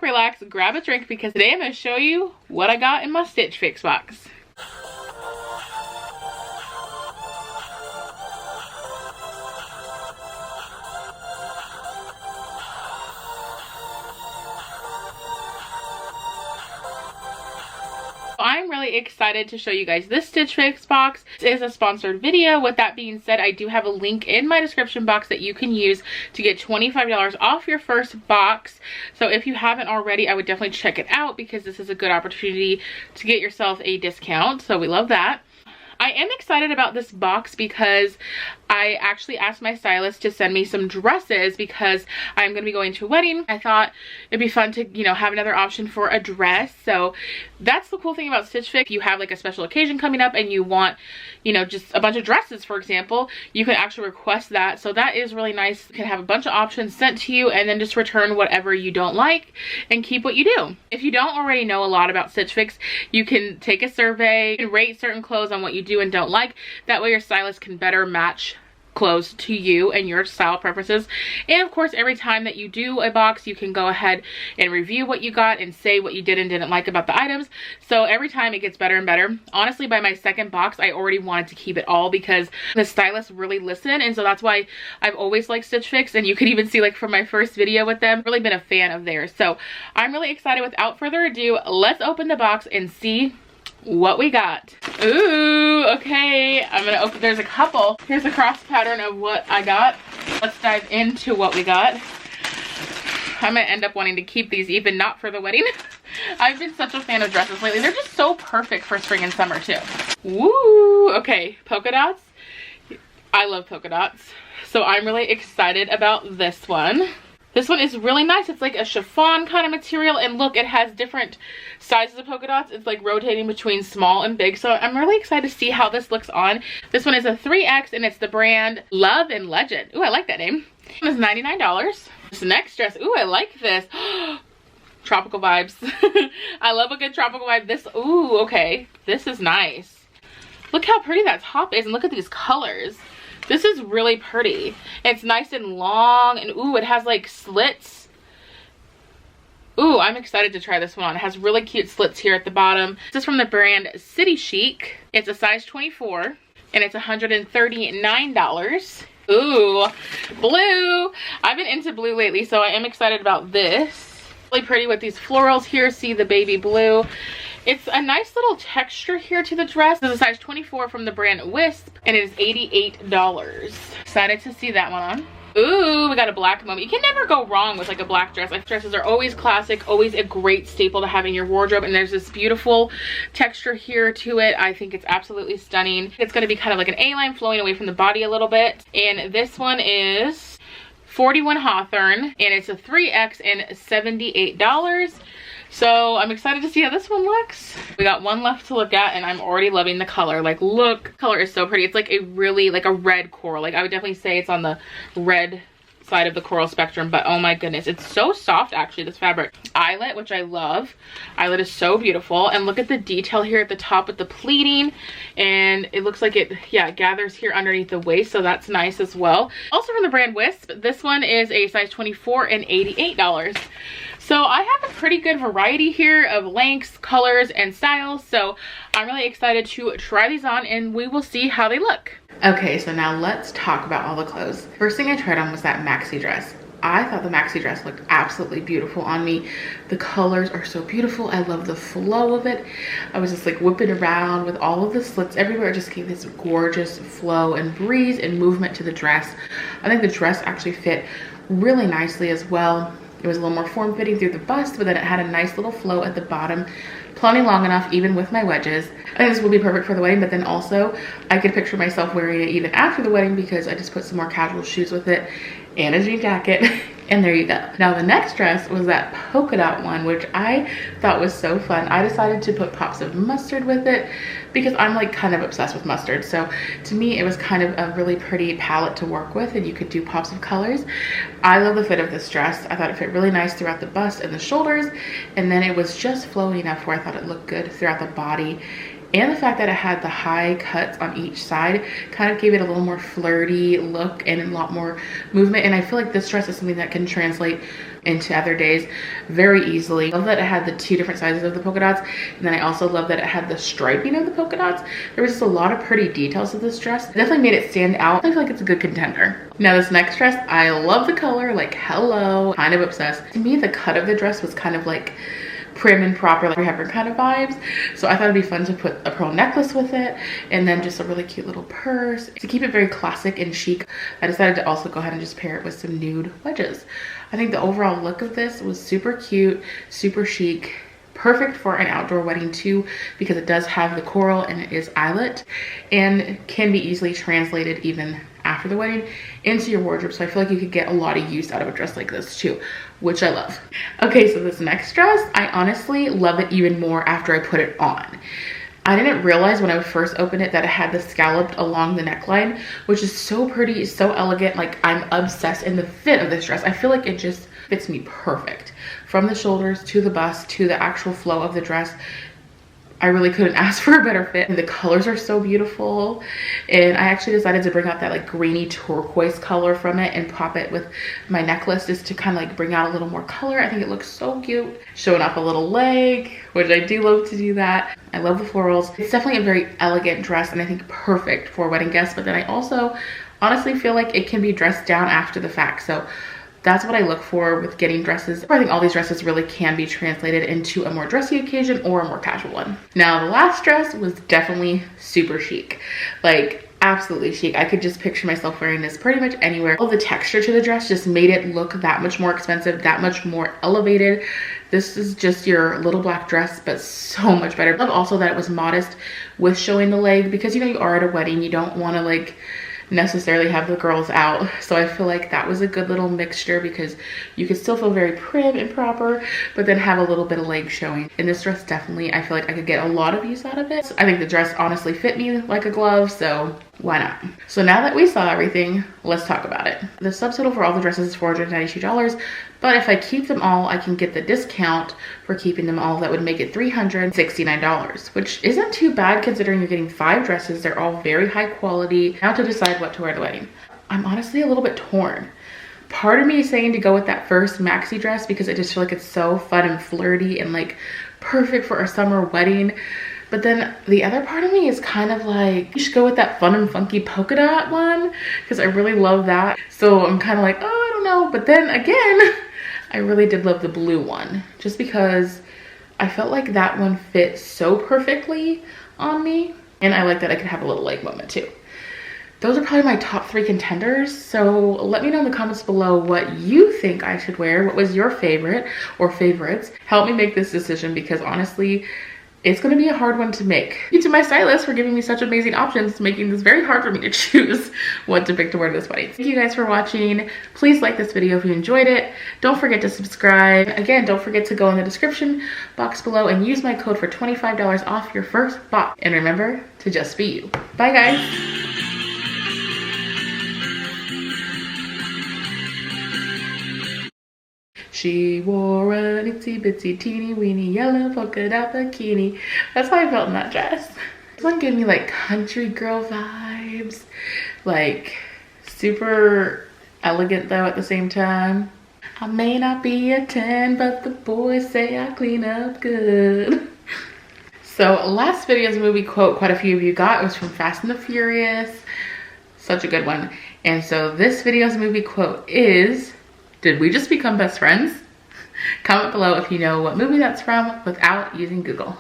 back, relax, grab a drink, because today I'm going to show you what I got in my Stitch Fix box. I'm really excited to show you guys this Stitch Fix box. This is a sponsored video. With that being said, I do have a link in my description box that you can use to get $25 off your first box. So if you haven't already, I would definitely check it out, because this is a good opportunity to get yourself a discount. So we love that. I am excited about this box because I actually asked my stylist to send me some dresses, because I'm going to be going to a wedding. I thought it'd be fun to, you know, have another option for a dress. So that's the cool thing about Stitch Fix. If you have like a special occasion coming up and you want, you know, just a bunch of dresses, for example, you can actually request that. So that is really nice. You can have a bunch of options sent to you and then just return whatever you don't like and keep what you do. If you don't already know a lot about Stitch Fix, you can take a survey and rate certain clothes on what you do and don't like. That way your stylist can better match clothes to you and your style preferences. And of course, every time that you do a box, you can go ahead and review what you got and say what you did and didn't like about the items. So every time it gets better and better. Honestly, by my second box, I already wanted to keep it all, because the stylists really listen. And so that's why I've always liked Stitch Fix. And you can even see, like, from my first video with them, really been a fan of theirs. So I'm really excited. Without further ado, let's open the box and see what we got. Ooh, okay, I'm gonna open. There's a couple. Here's a cross pattern of what I got. Let's dive into what we got. I might end up wanting to keep these, even not for the wedding. I've been such a fan of dresses lately. They're just so perfect for spring and summer too. Woo, okay, polka dots. I love polka dots, so I'm really excited about this one. This one is really nice. It's like a chiffon kind of material, and look, it has different sizes of polka dots. It's like rotating between small and big, so I'm really excited to see how this looks on. This one is a 3X, and it's the brand Love and Legend. Ooh, I like that name. It was $99. This next dress, ooh, I like this. Tropical vibes. I love a good tropical vibe. This, ooh, okay, this is nice. Look how pretty that top is, and look at these colors. This is really pretty. It's nice and long, and ooh, it has like slits. Ooh, I'm excited to try this one on. It has really cute slits here at the bottom. This is from the brand City Chic. It's a size 24, and it's $139. Ooh, blue. I've been into blue lately, so I am excited about this. Really pretty with these florals here. See the baby blue. It's a nice little texture here to the dress. This is a size 24 from the brand Wisp, and it is $88. Excited to see that one on. Ooh, we got a black moment. You can never go wrong with like a black dress. Like, dresses are always classic, always a great staple to have in your wardrobe. And there's this beautiful texture here to it. I think it's absolutely stunning. It's going to be kind of like an A-line flowing away from the body a little bit. And this one is 41 Hawthorne, and it's a 3X and $78. So I'm excited to see how this one looks. We got one left to look at, and I'm already loving the color. Like, look, color is so pretty. It's like a really, like a red coral. Like, I would definitely say it's on the red side of the coral spectrum, but oh my goodness, it's so soft actually, this fabric. Eyelet, which I love. Eyelet is so beautiful, and look at the detail here at the top with the pleating, and it looks like it, yeah, it gathers here underneath the waist, so that's nice as well. Also from the brand Wisp, this one is a size 24 and $88. So I have a pretty good variety here of lengths, colors, and styles. So I'm really excited to try these on, and we will see how they look. Okay, so now let's talk about all the clothes. First thing I tried on was that maxi dress. I thought the maxi dress looked absolutely beautiful on me. The colors are so beautiful. I love the flow of it. I was just like whipping around with all of the slits everywhere. It just gave this gorgeous flow and breeze and movement to the dress. I think the dress actually fit really nicely as well. It was a little more form-fitting through the bust, but then it had a nice little flow at the bottom, plenty long enough even with my wedges. I think this will be perfect for the wedding, but then also I could picture myself wearing it even after the wedding, because I just put some more casual shoes with it and a jean jacket, and there you go. Now the next dress was that polka dot one, which I thought was so fun. I decided to put pops of mustard with it because I'm like kind of obsessed with mustard. So to me, it was kind of a really pretty palette to work with, and you could do pops of colors. I love the fit of this dress. I thought it fit really nice throughout the bust and the shoulders, and then it was just flowy enough where I thought it looked good throughout the body And the fact that it had the high cuts on each side kind of gave it a little more flirty look and a lot more movement. And I feel like this dress is something that can translate into other days very easily. I love that it had the 2 different sizes of the polka dots, and then I also love that it had the striping of the polka dots. There was just a lot of pretty details of this dress. It definitely made it stand out. I feel like it's a good contender. Now this next dress, I love the color, like hello, kind of obsessed. To me, the cut of the dress was kind of like prim and proper, like Heifer kind of vibes. So I thought it'd be fun to put a pearl necklace with it, and then just a really cute little purse. To keep it very classic and chic, I decided to also go ahead and just pair it with some nude wedges. I think the overall look of this was super cute, super chic, perfect for an outdoor wedding too, because it does have the coral and it is eyelet and can be easily translated even after the wedding into your wardrobe. So I feel like you could get a lot of use out of a dress like this too, which I love. Okay, so this next dress, I honestly love it even more after I put it on. I didn't realize when I first opened it that it had the scalloped along the neckline, which is so pretty, so elegant. Like, I'm obsessed in the fit of this dress. I feel like it just fits me perfect. From the shoulders to the bust to the actual flow of the dress, I really couldn't ask for a better fit. And the colors are so beautiful. And I actually decided to bring out that like grainy turquoise color from it and pop it with my necklace just to kind of like bring out a little more color. I think it looks so cute. Showing off a little leg, which I do love to do that. I love the florals. It's definitely a very elegant dress and I think perfect for wedding guests. But then I also honestly feel like it can be dressed down after the fact. So that's what I look for with getting dresses. I think all these dresses really can be translated into a more dressy occasion or a more casual one. Now, the last dress was definitely super chic. Like, absolutely chic. I could just picture myself wearing this pretty much anywhere. All the texture to the dress just made it look that much more expensive, that much more elevated. This is just your little black dress, but so much better. I love also that it was modest with showing the leg, because you know you are at a wedding, you don't want to like necessarily have the girls out. So I feel like that was a good little mixture, because you could still feel very prim and proper, but then have a little bit of leg showing. In this dress, definitely, I feel like I could get a lot of use out of it. I think the dress honestly fit me like a glove, so why not? So now that we saw everything, let's talk about it. The subtotal for all the dresses is $492, but if I keep them all, I can get the discount for keeping them all. That would make it $369, which isn't too bad considering you're getting 5 dresses. They're all very high quality. Now to decide what to wear at the wedding. I'm honestly a little bit torn. Part of me is saying to go with that first maxi dress because I just feel like it's so fun and flirty and like perfect for a summer wedding. But then the other part of me is kind of like, you should go with that fun and funky polka dot one, because I really love that. So I'm kind of like, oh, I don't know. But then again, I really did love the blue one, just because I felt like that one fit so perfectly on me. And I like that I could have a little leg moment too. Those are probably my top 3 contenders. So let me know in the comments below what you think I should wear. What was your favorite or favorites? Help me make this decision, because honestly, it's going to be a hard one to make. Thank you to my stylist for giving me such amazing options, making this very hard for me to choose what to pick to wear to this wedding. Thank you guys for watching. Please like this video if you enjoyed it. Don't forget to subscribe. Again, don't forget to go in the description box below and use my code for $25 off your first box. And remember to just be you. Bye guys. She wore an itsy bitsy teeny weeny yellow polka dot bikini. That's how I felt in that dress. This one gave me like country girl vibes. Like super elegant though at the same time. I may not be a 10, but the boys say I clean up good. So last video's movie quote quite a few of you got. It was from Fast and the Furious. Such a good one. And so this video's movie quote is, did we just become best friends? Comment below if you know what movie that's from without using Google.